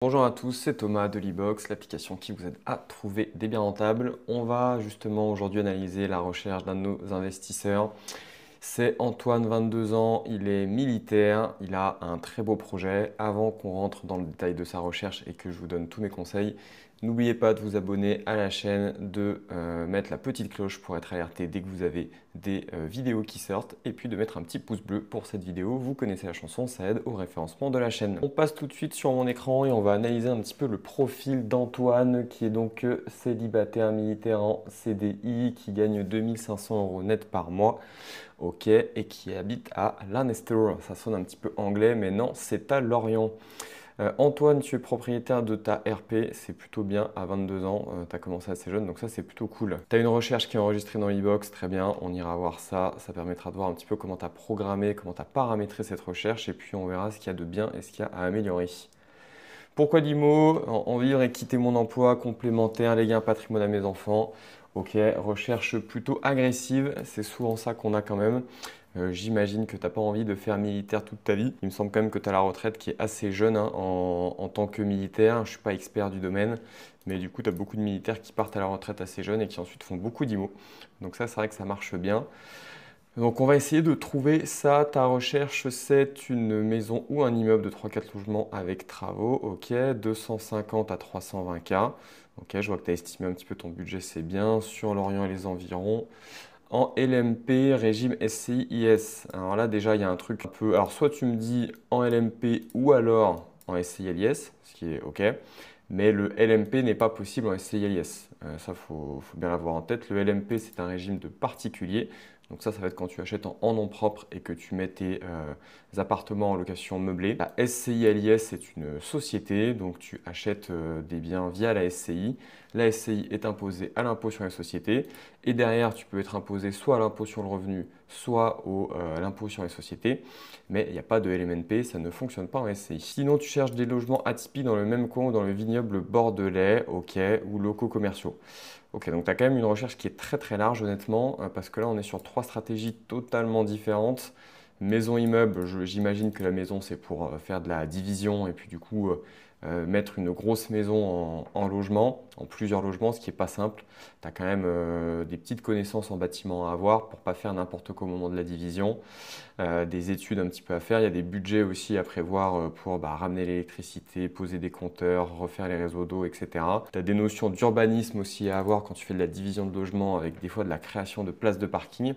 Bonjour à tous, c'est Thomas de l'e-box, l'application qui vous aide à trouver des biens rentables. On va justement aujourd'hui analyser la recherche d'un de nos investisseurs. C'est Antoine, 22 ans, il est militaire, il a un très beau projet. Avant qu'on rentre dans le détail de sa recherche et que je vous donne tous mes conseils, n'oubliez pas de vous abonner à la chaîne, de mettre la petite cloche pour être alerté dès que vous avez des vidéos qui sortent et puis de mettre un petit pouce bleu pour cette vidéo. Vous connaissez la chanson, ça aide au référencement de la chaîne. On passe tout de suite sur mon écran et on va analyser un petit peu le profil d'Antoine qui est donc célibataire militaire en CDI qui gagne 2500 € net par mois. Ok, et qui habite à Lanester. Ça sonne un petit peu anglais, mais non, c'est à Lorient. Antoine, tu es propriétaire de ta RP, c'est plutôt bien, à 22 ans, tu as commencé assez jeune, donc ça c'est plutôt cool. Tu as une recherche qui est enregistrée dans l'e-box, très bien, on ira voir ça, ça permettra de voir un petit peu comment tu as programmé, comment tu as paramétré cette recherche, et puis on verra ce qu'il y a de bien et ce qu'il y a à améliorer. Pourquoi l'IMO? En vivre et quitter mon emploi complémentaire, léguer un patrimoine à mes enfants. Ok, recherche plutôt agressive, c'est souvent ça qu'on a quand même. J'imagine que tu n'as pas envie de faire militaire toute ta vie. Il me semble quand même que tu as la retraite qui est assez jeune hein, en tant que militaire. Je ne suis pas expert du domaine, mais du coup, tu as beaucoup de militaires qui partent à la retraite assez jeunes et qui ensuite font beaucoup d'IMO. Donc ça, c'est vrai que ça marche bien. Donc on va essayer de trouver ça. Ta recherche, c'est une maison ou un immeuble de 3-4 logements avec travaux. Ok, 250 à 320 K. Ok, je vois que tu as estimé un petit peu ton budget, c'est bien. Sur Lorient et les environs. En LMP, régime SCI-IS. Alors là, déjà, il y a un truc un peu. Alors, soit tu me dis en LMP ou alors en SCI-LIS, ce qui est OK. Mais le LMP n'est pas possible en SCI-LIS. Ça, faut bien l'avoir en tête. Le LMP, c'est un régime de particulier. Donc ça va être quand tu achètes en nom propre et que tu mets tes appartements en location meublée. La SCI-LIS, c'est une société, donc tu achètes des biens via la SCI. La SCI est imposée à l'impôt sur les sociétés et derrière, tu peux être imposé soit à l'impôt sur le revenu, soit à l'impôt sur les sociétés. Mais il n'y a pas de LMNP, ça ne fonctionne pas en SCI. Sinon, tu cherches des logements atypiques dans le même coin ou dans le vignoble bordelais, ok, ou locaux commerciaux. Ok, donc tu as quand même une recherche qui est très très large honnêtement, parce que là on est sur trois stratégies totalement différentes. Maison immeuble, j'imagine que la maison c'est pour faire de la division et puis du coup mettre une grosse maison en logement, en plusieurs logements, ce qui n'est pas simple. Tu as quand même des petites connaissances en bâtiment à avoir pour pas faire n'importe quoi au moment de la division. Des études un petit peu à faire. Il y a des budgets aussi à prévoir pour ramener l'électricité, poser des compteurs, refaire les réseaux d'eau, etc. Tu as des notions d'urbanisme aussi à avoir quand tu fais de la division de logement avec des fois de la création de places de parking.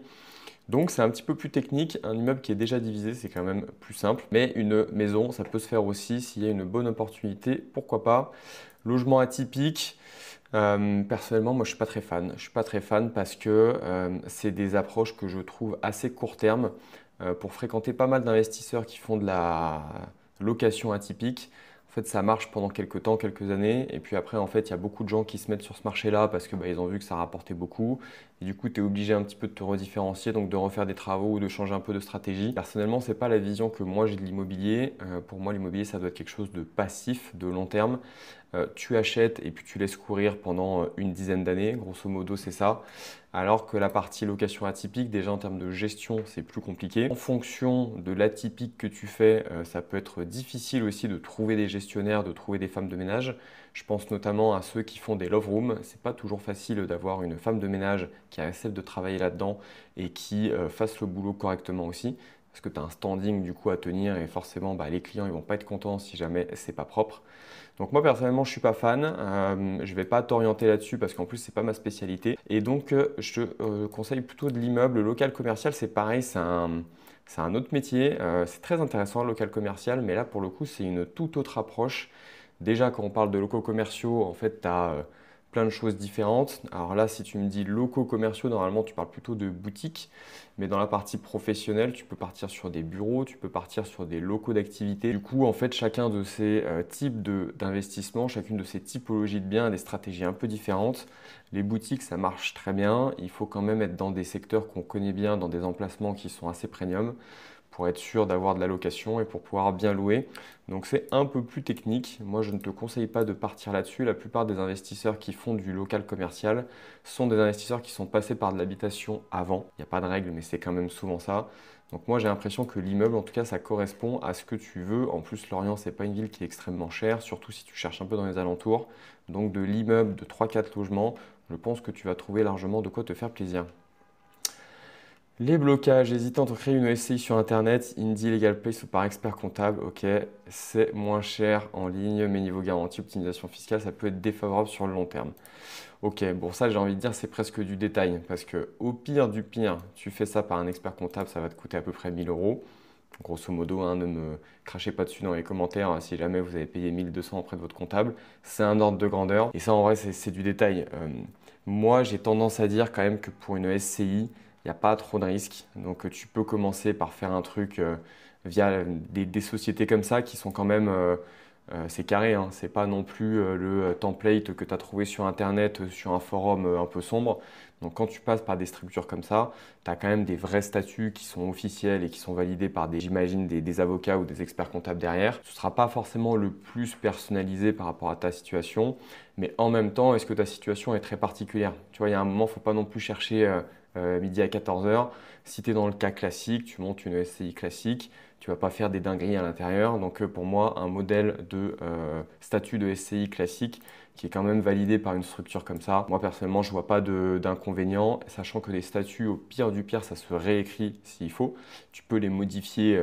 Donc c'est un petit peu plus technique. Un immeuble qui est déjà divisé, c'est quand même plus simple. Mais une maison, ça peut se faire aussi s'il y a une bonne opportunité. Pourquoi pas? Logement atypique. Personnellement, moi, je suis pas très fan. Je suis pas très fan parce que c'est des approches que je trouve assez court terme. Pour fréquenter pas mal d'investisseurs qui font de la location atypique, en fait, ça marche pendant quelques temps, quelques années. Et puis après, en fait, il y a beaucoup de gens qui se mettent sur ce marché-là parce que ils ont vu que ça rapportait beaucoup. Et du coup, tu es obligé un petit peu de te redifférencier, donc de refaire des travaux ou de changer un peu de stratégie. Personnellement, c'est pas la vision que moi j'ai de l'immobilier. Pour moi, l'immobilier, ça doit être quelque chose de passif, de long terme. Tu achètes et puis tu laisses courir pendant une dizaine d'années, grosso modo c'est ça. Alors que la partie location atypique, déjà en termes de gestion, c'est plus compliqué. En fonction de l'atypique que tu fais, ça peut être difficile aussi de trouver des gestionnaires, de trouver des femmes de ménage. Je pense notamment à ceux qui font des love rooms. C'est pas toujours facile d'avoir une femme de ménage qui accepte de travailler là-dedans et qui fasse le boulot correctement aussi. Parce que tu as un standing du coup à tenir et forcément les clients ils vont pas être contents si jamais c'est pas propre. Donc moi personnellement je suis pas fan, je vais pas t'orienter là-dessus parce qu'en plus c'est pas ma spécialité. Et donc je te conseille plutôt de l'immeuble. Le local commercial c'est pareil, c'est un autre métier, c'est très intéressant le local commercial, mais là pour le coup c'est une toute autre approche. Déjà quand on parle de locaux commerciaux, en fait tu as plein de choses différentes. Alors là si tu me dis locaux commerciaux, normalement tu parles plutôt de boutiques. Mais dans la partie professionnelle, tu peux partir sur des bureaux, tu peux partir sur des locaux d'activité. Du coup, en fait, chacun de ces types d'investissement, chacune de ces typologies de biens a des stratégies un peu différentes. Les boutiques, ça marche très bien. Il faut quand même être dans des secteurs qu'on connaît bien, dans des emplacements qui sont assez premium pour être sûr d'avoir de la location et pour pouvoir bien louer. Donc c'est un peu plus technique. Moi, je ne te conseille pas de partir là-dessus. La plupart des investisseurs qui font du local commercial sont des investisseurs qui sont passés par de l'habitation avant. Il n'y a pas de règle, mais c'est quand même souvent ça. Donc moi j'ai l'impression que l'immeuble, en tout cas, ça correspond à ce que tu veux. En plus, Lorient, c'est pas une ville qui est extrêmement chère, surtout si tu cherches un peu dans les alentours. Donc de l'immeuble de 3-4 logements, je pense que tu vas trouver largement de quoi te faire plaisir. Les blocages, hésitant à créer une SCI sur Internet, Indie Legal Place ou par expert comptable, ok, c'est moins cher en ligne, mais niveau garantie, optimisation fiscale, ça peut être défavorable sur le long terme. Ok, bon ça j'ai envie de dire c'est presque du détail, parce que au pire du pire, tu fais ça par un expert comptable, ça va te coûter à peu près 1000 euros. Grosso modo, hein, ne me crachez pas dessus dans les commentaires hein, si jamais vous avez payé 1200 auprès de votre comptable. C'est un ordre de grandeur. Et ça en vrai c'est du détail. Moi j'ai tendance à dire quand même que pour une SCI, il n'y a pas trop de risques. Donc tu peux commencer par faire un truc via des sociétés comme ça qui sont quand même, c'est carré, hein, c'est pas non plus le template que tu as trouvé sur Internet, sur un forum un peu sombre. Donc quand tu passes par des structures comme ça, tu as quand même des vrais statuts qui sont officiels et qui sont validés par j'imagine, des avocats ou des experts comptables derrière. Ce ne sera pas forcément le plus personnalisé par rapport à ta situation, mais en même temps, est-ce que ta situation est très particulière? Tu vois, il y a un moment, il ne faut pas non plus chercher midi à 14 heures. Si tu es dans le cas classique, tu montes une SCI classique, tu ne vas pas faire des dingueries à l'intérieur. Donc pour moi, un modèle de statut de SCI classique qui est quand même validé par une structure comme ça, moi personnellement, je ne vois pas d'inconvénient, sachant que les statuts, au pire du pire, ça se réécrit s'il faut. Tu peux les modifier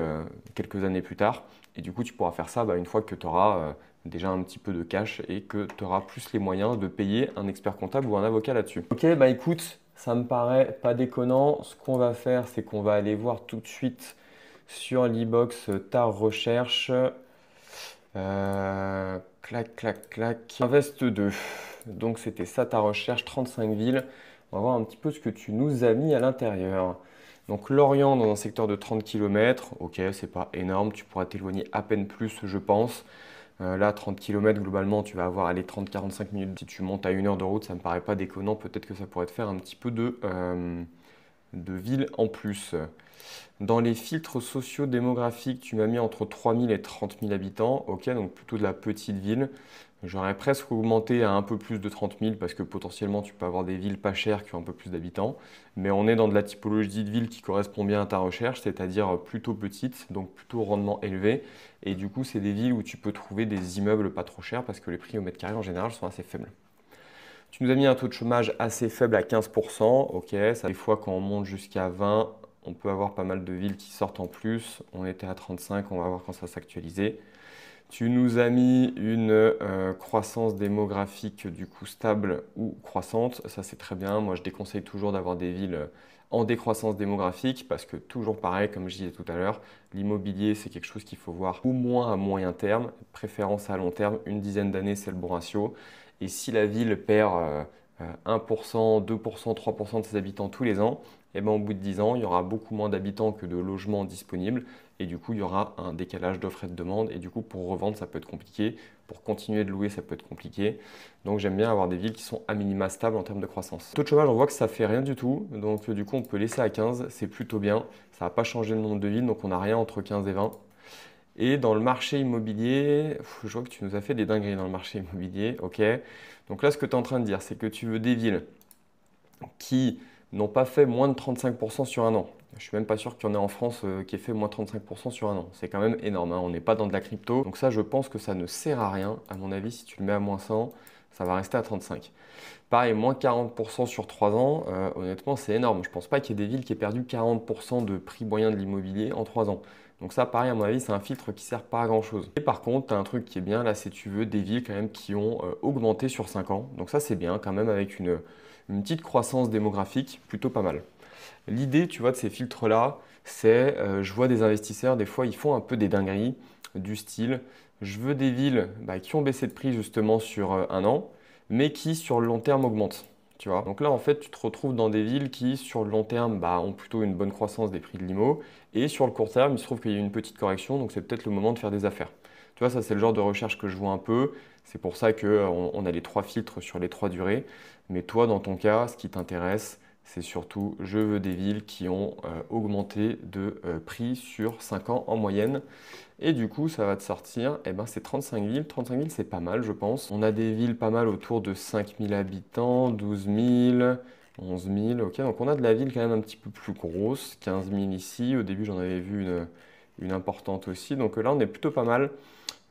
quelques années plus tard. Et du coup, tu pourras faire ça une fois que tu auras déjà un petit peu de cash et que tu auras plus les moyens de payer un expert comptable ou un avocat là-dessus. Ok, écoute, ça me paraît pas déconnant. Ce qu'on va faire, c'est qu'on va aller voir tout de suite sur l'e-box ta recherche. Clac, clac, clac. Invest 2. Donc c'était ça ta recherche, 35 villes. On va voir un petit peu ce que tu nous as mis à l'intérieur. Donc Lorient dans un secteur de 30 km, ok, c'est pas énorme, tu pourras t'éloigner à peine plus, je pense. Là, 30 km, globalement, tu vas avoir les 30-45 minutes. Si tu montes à 1 heure de route, ça me paraît pas déconnant. Peut-être que ça pourrait te faire un petit peu de ville en plus. Dans les filtres sociodémographiques, tu m'as mis entre 3000 et 30 000 habitants. Ok, donc plutôt de la petite ville. J'aurais presque augmenté à un peu plus de 30 000 parce que potentiellement tu peux avoir des villes pas chères qui ont un peu plus d'habitants. Mais on est dans de la typologie de ville qui correspond bien à ta recherche, c'est-à-dire plutôt petite, donc plutôt rendement élevé. Et du coup, c'est des villes où tu peux trouver des immeubles pas trop chers parce que les prix au mètre carré en général sont assez faibles. Tu nous as mis un taux de chômage assez faible à 15%. Ok, ça, des fois quand on monte jusqu'à 20, on peut avoir pas mal de villes qui sortent en plus. On était à 35, on va voir quand ça va s'actualiser. Tu nous as mis une croissance démographique du coup stable ou croissante. Ça c'est très bien. Moi je déconseille toujours d'avoir des villes en décroissance démographique parce que toujours pareil, comme je disais tout à l'heure, l'immobilier c'est quelque chose qu'il faut voir au moins à moyen terme, préférence à long terme. Une dizaine d'années c'est le bon ratio. Et si la ville perd 1%, 2%, 3% de ses habitants tous les ans, et au bout de 10 ans, il y aura beaucoup moins d'habitants que de logements disponibles. Et du coup, il y aura un décalage d'offre et de demande. Et du coup, pour revendre, ça peut être compliqué. Pour continuer de louer, ça peut être compliqué. Donc, j'aime bien avoir des villes qui sont à minima stables en termes de croissance. Taux de chômage, on voit que ça fait rien du tout. Donc, du coup, on peut laisser à 15. C'est plutôt bien. Ça va pas changer le nombre de villes. Donc, on n'a rien entre 15 et 20. Et dans le marché immobilier, je vois que tu nous as fait des dingueries dans le marché immobilier. Ok. Donc là, ce que tu es en train de dire, c'est que tu veux des villes qui n'ont pas fait moins de 35% sur un an. Je ne suis même pas sûr qu'il y en ait en France qui ait fait moins de 35% sur un an. C'est quand même énorme, hein. On n'est pas dans de la crypto. Donc ça, je pense que ça ne sert à rien. À mon avis, si tu le mets à moins 100, ça va rester à 35. Pareil, moins 40% sur 3 ans, honnêtement, c'est énorme. Je ne pense pas qu'il y ait des villes qui aient perdu 40% de prix moyen de l'immobilier en 3 ans. Donc ça, pareil, à mon avis, c'est un filtre qui ne sert pas à grand-chose. Et par contre, tu as un truc qui est bien, là, c'est tu veux des villes quand même qui ont augmenté sur 5 ans. Donc ça, c'est bien, quand même, avec une petite croissance démographique, plutôt pas mal. L'idée, tu vois, de ces filtres-là, c'est, je vois des investisseurs, des fois, ils font un peu des dingueries du style, je veux des villes qui ont baissé de prix justement sur un an, mais qui sur le long terme augmentent. Tu vois. Donc là, en fait, tu te retrouves dans des villes qui, sur le long terme, ont plutôt une bonne croissance des prix de l'IMO, et sur le court terme, il se trouve qu'il y a une petite correction, donc c'est peut-être le moment de faire des affaires. Tu vois, ça, c'est le genre de recherche que je vois un peu. C'est pour ça qu'on a les 3 filtres sur les 3 durées. Mais toi, dans ton cas, ce qui t'intéresse, c'est surtout, je veux des villes qui ont augmenté de prix sur 5 ans en moyenne. Et du coup, ça va te sortir, c'est 35 villes. 35 villes, c'est pas mal, je pense. On a des villes pas mal autour de 5 000 habitants, 12 000, 11 000, ok. Donc on a de la ville quand même un petit peu plus grosse, 15 000 ici. Au début, j'en avais vu une importante aussi. Donc là, on est plutôt pas mal.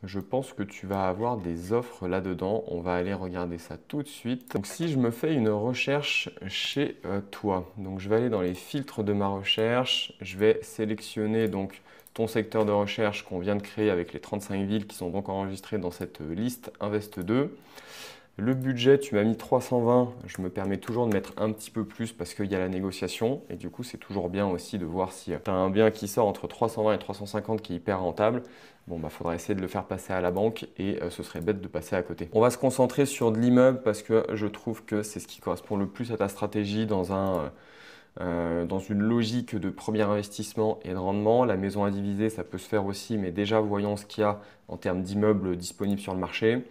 Je pense que tu vas avoir des offres là-dedans. On va aller regarder ça tout de suite. Donc si je me fais une recherche chez toi, donc je vais aller dans les filtres de ma recherche. Je vais sélectionner donc ton secteur de recherche qu'on vient de créer avec les 35 villes qui sont donc enregistrées dans cette liste Invest 2. Le budget, tu m'as mis 320. Je me permets toujours de mettre un petit peu plus parce qu'il y a la négociation. Et du coup, c'est toujours bien aussi de voir si tu as un bien qui sort entre 320 et 350 qui est hyper rentable. Bon, bah, faudra essayer de le faire passer à la banque et ce serait bête de passer à côté. On va se concentrer sur de l'immeuble parce que je trouve que c'est ce qui correspond le plus à ta stratégie dans une logique de premier investissement et de rendement. La maison indivisée, ça peut se faire aussi, mais déjà voyons ce qu'il y a en termes d'immeubles disponibles sur le marché.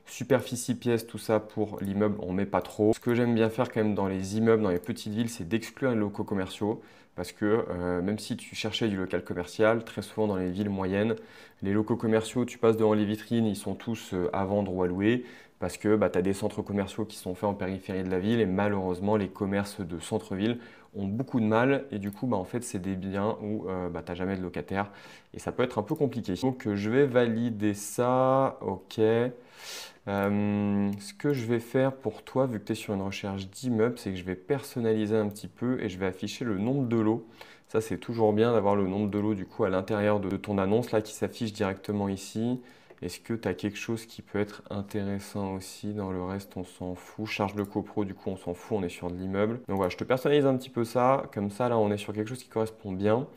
Superficie pièces, tout ça pour l'immeuble, on ne met pas trop. Ce que j'aime bien faire quand même dans les immeubles, dans les petites villes, c'est d'exclure les locaux commerciaux. Parce que même si tu cherchais du local commercial, très souvent dans les villes moyennes, les locaux commerciaux, tu passes devant les vitrines, ils sont tous à vendre ou à louer. Parce que tu as des centres commerciaux qui sont faits en périphérie de la ville et malheureusement, les commerces de centre-ville ont beaucoup de mal. Et du coup, en fait, c'est des biens où tu n'as jamais de locataire et ça peut être un peu compliqué. Donc, je vais valider ça. Ok. Ce que je vais faire pour toi, vu que tu es sur une recherche d'immeuble, c'est que je vais personnaliser un petit peu et je vais afficher le nombre de lots. Ça, c'est toujours bien d'avoir le nombre de lots du coup à l'intérieur de ton annonce là qui s'affiche directement ici. Est-ce que tu as quelque chose qui peut être intéressant aussi? Dans le reste, on s'en fout. Charge de copro, du coup, on s'en fout, on est sur de l'immeuble. Donc voilà, je te personnalise un petit peu ça. Comme ça, là, on est sur quelque chose qui correspond bien.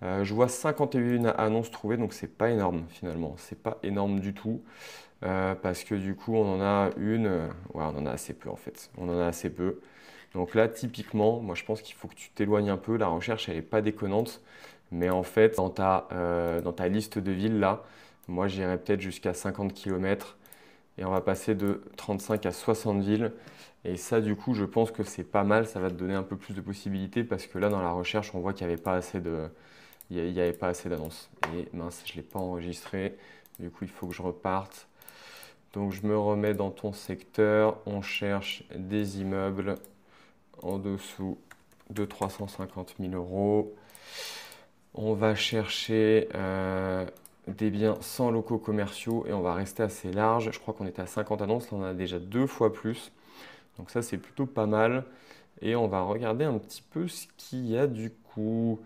Je vois 51 annonces trouvées, donc c'est pas énorme finalement. C'est pas énorme du tout. Parce que du coup, on en a ouais, on en a assez peu en fait. On en a assez peu. Donc là, typiquement, moi je pense qu'il faut que tu t'éloignes un peu. La recherche, elle n'est pas déconnante. Mais en fait, dans ta liste de villes là, moi j'irais peut-être jusqu'à 50 km. Et on va passer de 35 à 60 villes. Et ça, du coup, je pense que c'est pas mal. Ça va te donner un peu plus de possibilités parce que là, dans la recherche, on voit qu'il n'y avait pas assez il y avait pas assez d'annonces. Et mince, je ne l'ai pas enregistré. Du coup, il faut que je reparte. Donc je me remets dans ton secteur, on cherche des immeubles en dessous de 350 000 euros. On va chercher des biens sans locaux commerciaux et on va rester assez large. Je crois qu'on était à 50 annonces, là on en a déjà 2 fois plus. Donc ça c'est plutôt pas mal. Et on va regarder un petit peu ce qu'il y a du coup.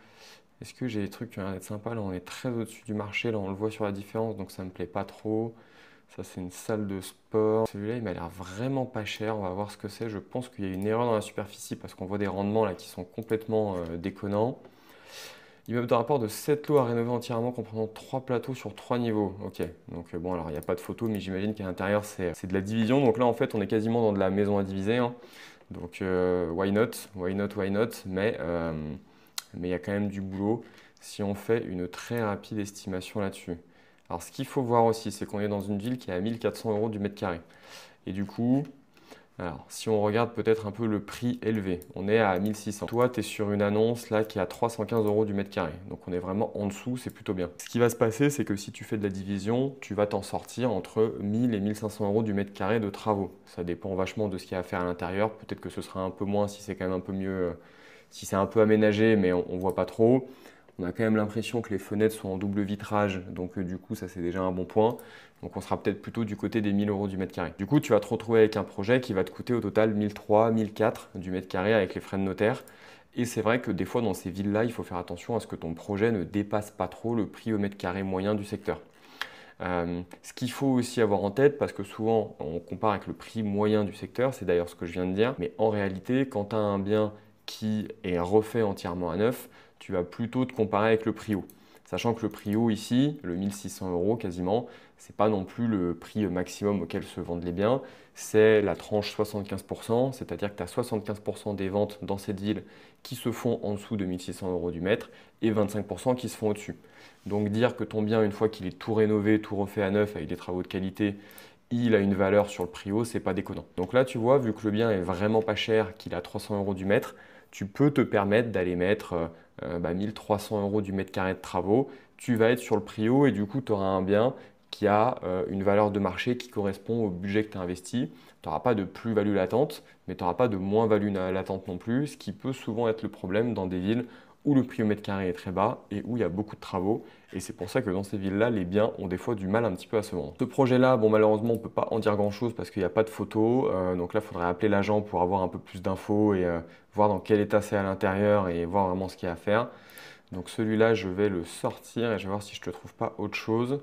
Est-ce que j'ai des trucs qui ont l'air d'être sympas? Là on est très au-dessus du marché, là on le voit sur la différence donc ça me plaît pas trop. Ça, c'est une salle de sport. Celui-là, il m'a l'air vraiment pas cher. On va voir ce que c'est. Je pense qu'il y a une erreur dans la superficie parce qu'on voit des rendements là qui sont complètement déconnants. Immeuble de rapport de 7 lots à rénover entièrement, comprenant 3 plateaux sur 3 niveaux. Ok, donc bon, alors il n'y a pas de photo, mais j'imagine qu'à l'intérieur, c'est de la division. Donc là, en fait, on est quasiment dans de la maison à diviser, hein. Donc, why not? Why not? Why not? Mais il y a quand même du boulot si on fait une très rapide estimation là-dessus. Alors, ce qu'il faut voir aussi, c'est qu'on est dans une ville qui est à 1400 euros du mètre carré. Et du coup, alors, si on regarde peut-être un peu le prix élevé, on est à 1600. Toi, tu es sur une annonce là qui est à 315 euros du mètre carré. Donc, on est vraiment en dessous, c'est plutôt bien. Ce qui va se passer, c'est que si tu fais de la division, tu vas t'en sortir entre 1000 et 1500 euros du mètre carré de travaux. Ça dépend vachement de ce qu'il y a à faire à l'intérieur. Peut-être que ce sera un peu moins si c'est quand même un peu mieux, si c'est un peu aménagé, mais on ne voit pas trop. On a quand même l'impression que les fenêtres sont en double vitrage, donc du coup ça c'est déjà un bon point. Donc on sera peut-être plutôt du côté des 1000 euros du mètre carré. Du coup tu vas te retrouver avec un projet qui va te coûter au total 1300, 1400 du mètre carré avec les frais de notaire. Et c'est vrai que des fois dans ces villes-là, il faut faire attention à ce que ton projet ne dépasse pas trop le prix au mètre carré moyen du secteur. Ce qu'il faut aussi avoir en tête, parce que souvent on compare avec le prix moyen du secteur, c'est d'ailleurs ce que je viens de dire, mais en réalité quand tu as un bien qui est refait entièrement à neuf, tu vas plutôt te comparer avec le prix haut. Sachant que le prix haut ici, le 1600 euros quasiment, c'est pas non plus le prix maximum auquel se vendent les biens, c'est la tranche 75%, c'est-à-dire que tu as 75% des ventes dans cette ville qui se font en dessous de 1600 euros du mètre et 25% qui se font au-dessus. Donc dire que ton bien, une fois qu'il est tout rénové, tout refait à neuf avec des travaux de qualité, il a une valeur sur le prix haut, c'est pas déconnant. Donc là, tu vois, vu que le bien est vraiment pas cher, qu'il a 300 euros du mètre, tu peux te permettre d'aller mettre 1300 euros du mètre carré de travaux. Tu vas être sur le prix haut et du coup, tu auras un bien qui a une valeur de marché qui correspond au budget que tu as investi. Tu n'auras pas de plus-value latente, mais tu n'auras pas de moins-value latente non plus, ce qui peut souvent être le problème dans des villes où le prix au mètre carré est très bas et où il y a beaucoup de travaux. Et c'est pour ça que dans ces villes-là, les biens ont des fois du mal un petit peu à se vendre. Ce projet-là, bon, malheureusement, on ne peut pas en dire grand-chose parce qu'il n'y a pas de photos. Donc là, il faudrait appeler l'agent pour avoir un peu plus d'infos et voir dans quel état c'est à l'intérieur et voir vraiment ce qu'il y a à faire. Donc celui-là, je vais le sortir et je vais voir si je ne te trouve pas autre chose.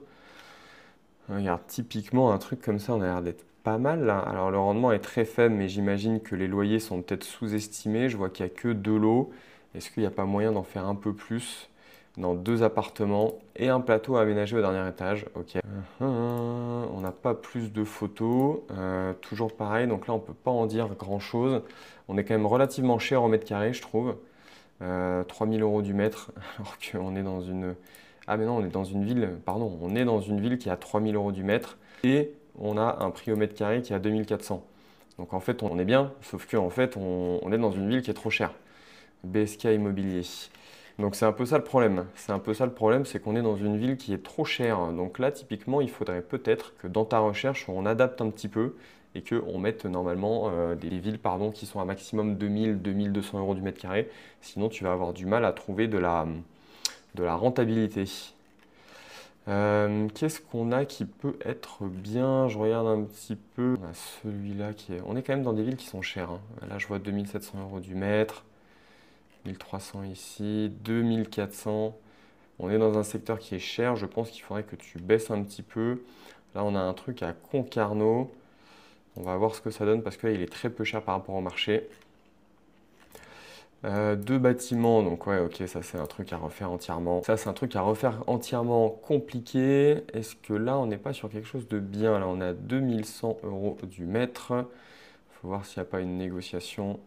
Regarde, typiquement, un truc comme ça, on a l'air d'être pas mal là. Alors le rendement est très faible, mais j'imagine que les loyers sont peut-être sous-estimés. Je vois qu'il n'y a que 2 lots. Est-ce qu'il n'y a pas moyen d'en faire un peu plus dans 2 appartements et un plateau à aménager au dernier étage? Ok. On n'a pas plus de photos. Toujours pareil, donc là on ne peut pas en dire grand-chose. On est quand même relativement cher au mètre carré, je trouve. 3000 euros du mètre, alors qu'on est dans une... Ah mais non, on est dans une ville, pardon, on est dans une ville qui a 3000 euros du mètre et on a un prix au mètre carré qui est à 2400. Donc en fait, on est bien, sauf qu'en fait, on est dans une ville qui est trop chère. BSK Immobilier. Donc c'est un peu ça le problème. C'est un peu ça le problème, c'est qu'on est dans une ville qui est trop chère. Donc là, typiquement, il faudrait peut-être que dans ta recherche, on adapte un petit peu et qu'on mette normalement des villes qui sont à maximum 2000-2200 euros du mètre carré. Sinon, tu vas avoir du mal à trouver de la rentabilité. Qu'est-ce qu'on a qui peut être bien? Je regarde un petit peu. On a celui-là qui est... On est quand même dans des villes qui sont chères, hein. Là, je vois 2700 euros du mètre. 1300 ici, 2400. On est dans un secteur qui est cher. Je pense qu'il faudrait que tu baisses un petit peu. Là, on a un truc à Concarneau. On va voir ce que ça donne parce que là, il est très peu cher par rapport au marché. 2 bâtiments, donc ouais, ok, ça c'est un truc à refaire entièrement. Ça c'est un truc à refaire entièrement compliqué. Est-ce que là on n'est pas sur quelque chose de bien? Là on a 2100 euros du mètre. Faut voir s'il n'y a pas une négociation.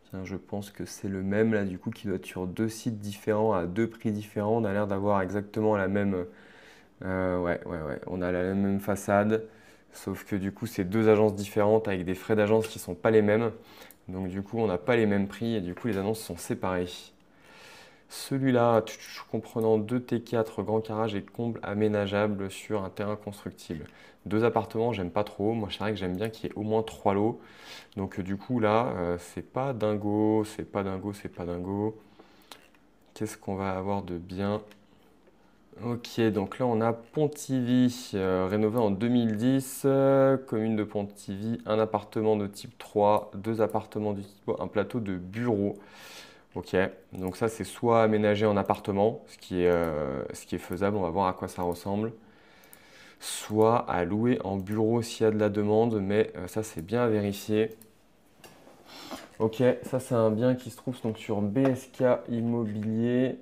Tiens, je pense que c'est le même là du coup qui doit être sur 2 sites différents à 2 prix différents. On a l'air d'avoir exactement la même. Ouais, on a la même façade. Sauf que du coup c'est 2 agences différentes avec des frais d'agence qui ne sont pas les mêmes. Donc du coup, on n'a pas les mêmes prix et du coup, les annonces sont séparées. Celui-là, comprenant 2T4, grand garage et comble aménageable sur un terrain constructible. 2 appartements, j'aime pas trop. Moi, c'est vrai que j'aime bien qu'il y ait au moins 3 lots. Donc du coup, là, c'est pas dingo, c'est pas dingo, c'est pas dingo. Qu'est-ce qu'on va avoir de bien? Ok, donc là on a Pontivy, rénové en 2010, commune de Pontivy, un appartement de type 3, 2 appartements de type 3, un plateau de bureau. Ok, donc ça c'est soit aménagé en appartement, ce qui est faisable, on va voir à quoi ça ressemble, soit à louer en bureau s'il y a de la demande, mais ça c'est bien à vérifier. Ok, ça c'est un bien qui se trouve donc sur BSK Immobilier.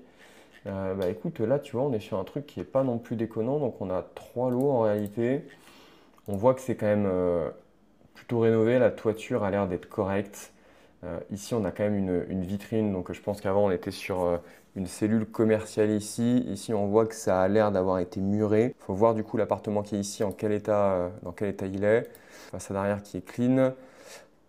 Bah écoute, là tu vois, on est sur un truc qui est pas non plus déconnant, donc on a 3 lots en réalité. On voit que c'est quand même plutôt rénové, la toiture a l'air d'être correcte. Ici on a quand même une vitrine, donc je pense qu'avant on était sur une cellule commerciale ici. Ici on voit que ça a l'air d'avoir été muré. Il faut voir du coup l'appartement qui est ici, dans quel état il est. Façade arrière qui est clean.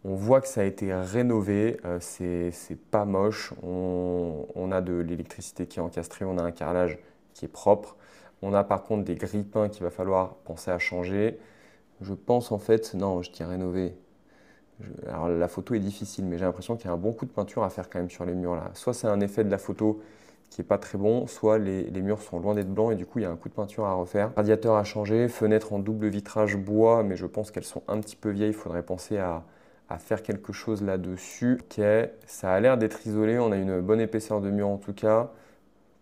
On voit que ça a été rénové, c'est pas moche. On a de l'électricité qui est encastrée, on a un carrelage qui est propre. On a par contre des grille-pains qu'il va falloir penser à changer. Je pense en fait, non, je dis rénover. Alors la photo est difficile, mais j'ai l'impression qu'il y a un bon coup de peinture à faire quand même sur les murs là. Soit c'est un effet de la photo qui est pas très bon, soit les murs sont loin d'être blancs et du coup il y a un coup de peinture à refaire. Radiateur à changer, fenêtre en double vitrage bois, mais je pense qu'elles sont un petit peu vieilles, il faudrait penser à faire quelque chose là-dessus. Ok, ça a l'air d'être isolé, on a une bonne épaisseur de mur en tout cas.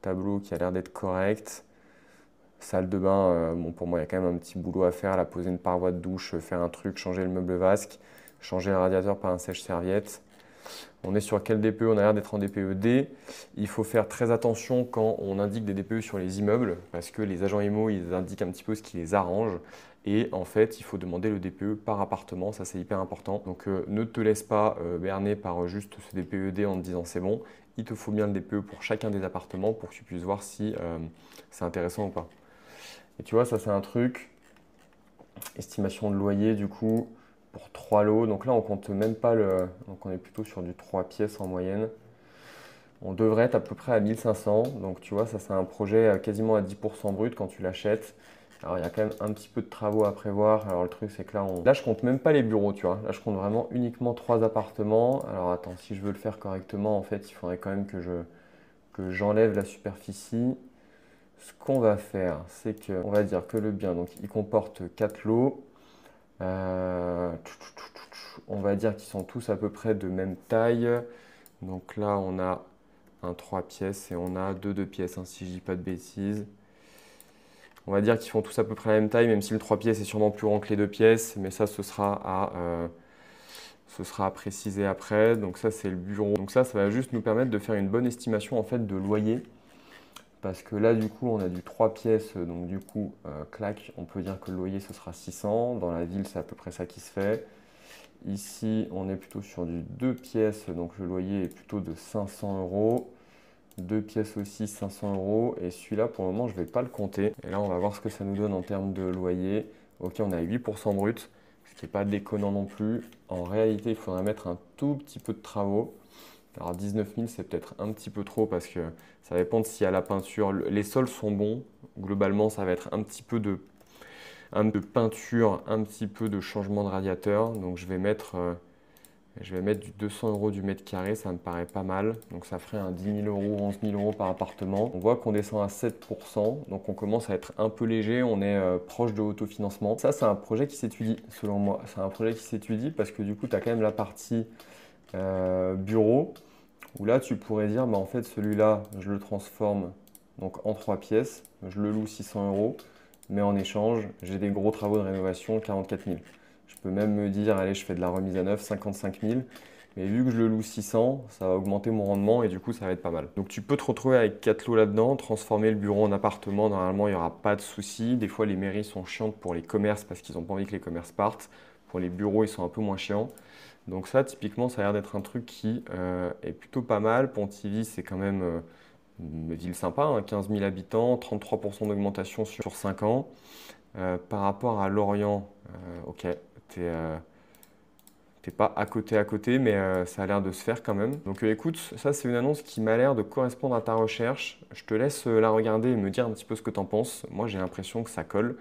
Tableau qui a l'air d'être correct. Salle de bain, bon pour moi il y a quand même un petit boulot à faire, là, poser une paroi de douche, faire un truc, changer le meuble vasque, changer le radiateur par un sèche-serviette. On est sur quel DPE? On a l'air d'être en DPE D. Il faut faire très attention quand on indique des DPE sur les immeubles parce que les agents IMO, ils indiquent un petit peu ce qui les arrange. Et en fait, il faut demander le DPE par appartement, ça c'est hyper important. Donc ne te laisse pas berner par juste ce DPE D en te disant c'est bon. Il te faut bien le DPE pour chacun des appartements pour que tu puisses voir si c'est intéressant ou pas. Et tu vois, ça c'est un truc. Estimation de loyer du coup pour 3 lots. Donc là, on compte même pas le. Donc on est plutôt sur du 3 pièces en moyenne. On devrait être à peu près à 1500. Donc tu vois, ça c'est un projet quasiment à 10% brut quand tu l'achètes. Alors il y a quand même un petit peu de travaux à prévoir. Alors le truc c'est que là je compte même pas les bureaux, tu vois. Là je compte vraiment uniquement 3 appartements. Alors attends, si je veux le faire correctement, en fait, il faudrait quand même que j'enlève la superficie. Ce qu'on va faire, c'est qu'on va dire que le bien, donc il comporte 4 lots. Euh, on va dire qu'ils sont tous à peu près de même taille. Donc là on a un 3 pièces et on a 2 pièces, hein, si je dis pas de bêtises. On va dire qu'ils font tous à peu près la même taille, même si le 3 pièces est sûrement plus grand que les 2 pièces, mais ça, ce sera à préciser après. Donc ça, c'est le bureau. Donc ça va juste nous permettre de faire une bonne estimation en fait de loyer. Parce que là, du coup, on a du 3 pièces, donc du coup, clac, on peut dire que le loyer, ce sera 600. Dans la ville, c'est à peu près ça qui se fait. Ici, on est plutôt sur du 2 pièces, donc le loyer est plutôt de 500 euros. 2 pièces aussi, 500 euros. Et celui-là, pour le moment, je ne vais pas le compter. Et là, on va voir ce que ça nous donne en termes de loyer. Ok, on a 8% brut, ce qui n'est pas déconnant non plus. En réalité, il faudrait mettre un tout petit peu de travaux. Alors 19 000, c'est peut-être un petit peu trop parce que ça dépend de s'il y a la peinture. Les sols sont bons. Globalement, ça va être un petit peu de peinture, un petit peu de changement de radiateur. Donc je vais mettre du 200 euros du mètre carré, ça me paraît pas mal. Donc ça ferait un 10 000 euros, 11 000 euros par appartement. On voit qu'on descend à 7%, donc on commence à être un peu léger, on est proche de l'autofinancement. Ça, c'est un projet qui s'étudie, selon moi. C'est un projet qui s'étudie parce que du coup, tu as quand même la partie bureau, où là, tu pourrais dire, bah, en fait, celui-là, je le transforme donc, en 3 pièces, je le loue 600 euros, mais en échange, j'ai des gros travaux de rénovation, 44 000. Je peux même me dire, allez, je fais de la remise à neuf, 55 000. Mais vu que je le loue 600, ça va augmenter mon rendement et du coup, ça va être pas mal. Donc tu peux te retrouver avec 4 lots là-dedans, transformer le bureau en appartement. Normalement, il n'y aura pas de souci. Des fois, les mairies sont chiantes pour les commerces parce qu'ils n'ont pas envie que les commerces partent. Pour les bureaux, ils sont un peu moins chiants. Donc ça, typiquement, ça a l'air d'être un truc qui est plutôt pas mal. Pontivy, c'est quand même une ville sympa, hein, 15 000 habitants, 33% d'augmentation sur 5 ans. Par rapport à Lorient, ok, t'es pas à côté, mais ça a l'air de se faire quand même. Donc écoute, ça c'est une annonce qui m'a l'air de correspondre à ta recherche. Je te laisse la regarder et me dire un petit peu ce que t'en penses. Moi j'ai l'impression que ça colle.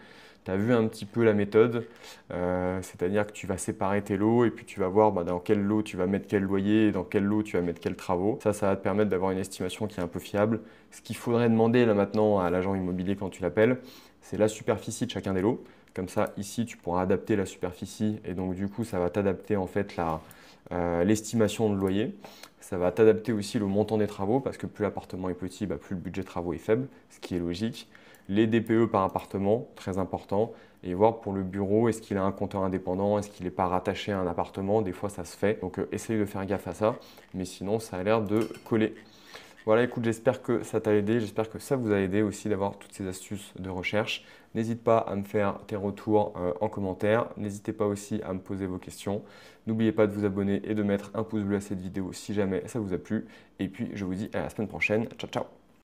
Tu as vu un petit peu la méthode, c'est-à-dire que tu vas séparer tes lots et puis tu vas voir bah, dans quel lot tu vas mettre quel loyer et dans quel lot tu vas mettre quels travaux. Ça va te permettre d'avoir une estimation qui est un peu fiable. Ce qu'il faudrait demander là maintenant à l'agent immobilier quand tu l'appelles, c'est la superficie de chacun des lots. Comme ça, ici, tu pourras adapter la superficie et donc du coup, ça va t'adapter en fait l'estimation de loyer. Ça va t'adapter aussi le montant des travaux parce que plus l'appartement est petit, bah, plus le budget de travaux est faible, ce qui est logique. Les DPE par appartement, très important. Et voir pour le bureau, est-ce qu'il a un compteur indépendant, est-ce qu'il n'est pas rattaché à un appartement. Des fois, ça se fait. Donc, essaye de faire gaffe à ça. Mais sinon, ça a l'air de coller. Voilà, écoute, j'espère que ça t'a aidé. J'espère que ça vous a aidé aussi d'avoir toutes ces astuces de recherche. N'hésite pas à me faire tes retours en commentaire. N'hésitez pas aussi à me poser vos questions. N'oubliez pas de vous abonner et de mettre un pouce bleu à cette vidéo si jamais ça vous a plu. Et puis, je vous dis à la semaine prochaine. Ciao, ciao!